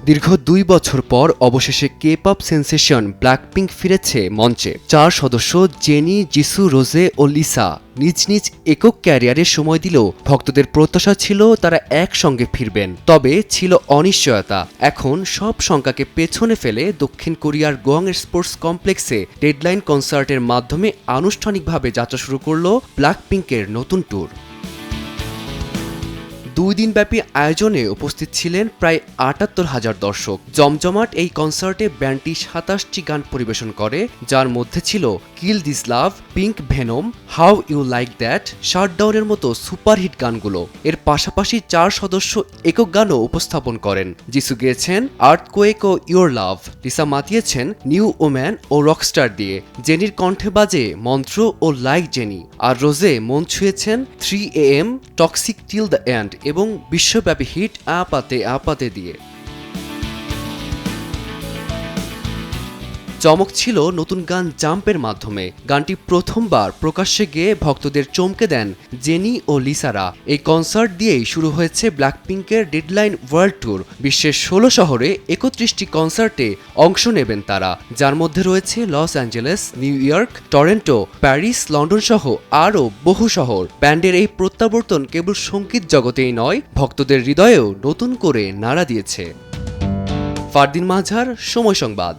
দীর্ঘ ২ বছর পর অবশেষে কে-পপ সেন্সেশন ব্ল্যাকপিঙ্ক ফিরেছে মঞ্চে। ৪ সদস্য জেনি, জিসু, রোজে ও লিসা নিজ নিজ একক ক্যারিয়ারে সময় দিলেও ভক্তদের প্রত্যাশা ছিল তারা একসঙ্গে ফিরবেন। তবে ছিল অনিশ্চয়তা। এখন সব শঙ্কাকে পেছনে ফেলে দক্ষিণ কোরিয়ার গোয়াং স্পোর্টস কমপ্লেক্সে ডেডলাইন কনসার্টের মাধ্যমে আনুষ্ঠানিকভাবে যাত্রা শুরু করল ব্ল্যাকপিঙ্কের নতুন ট্যুর। ২ দিনব্যাপী আয়োজনে উপস্থিত ছিলেন প্রায় ৭৮,০০০ দর্শক। জমজমাট এই কনসার্টে ব্যান্ডটি ২৭টি গান পরিবেশন করে, যার মধ্যে ছিল kill this love, pink venom, how you like that, শাটডাউনের মতো সুপারহিট গানগুলো। এর পাশাপাশি ৪ সদস্য একক গানও উপস্থাপন করেন। যিসু গেয়েছেন আর্থকোয়েক ও ইউর লাভ, লিসা মাতিয়েছেন নিউ ওম্যান ও রকস্টার দিয়ে, জেনির কণ্ঠে বাজে মন্ত্র ও লাইক জেনি, আর রোজে মন ছুঁয়েছেন 3 AM, toxic till the end এবং বিশ্বব্যাপী হিট আপাতে আপাতে দিয়ে। চমক ছিল নতুন গান জাম্পের মাধ্যমে। গানটি প্রথমবার প্রকাশ্যে গেয়ে ভক্তদের চমকে দেন জেনি ও লিসারা। এই কনসার্ট দিয়েই শুরু হয়েছে ব্ল্যাকপিঙ্কের ডেডলাইন ওয়ার্ল্ড ট্যুর। বিশ্বের ১৬ শহরে ৩১টি কনসার্টে অংশ নেবেন তারা, যার মধ্যে রয়েছে Los Angeles, new York, Toronto, Paris, London সহ আরও বহু শহর। ব্যান্ডের এই প্রত্যাবর্তন কেবল সংগীত জগতেই নয়, ভক্তদের হৃদয়েও নতুন করে নাড়া দিয়েছে। ফারদিন মাঝার, সময় সংবাদ।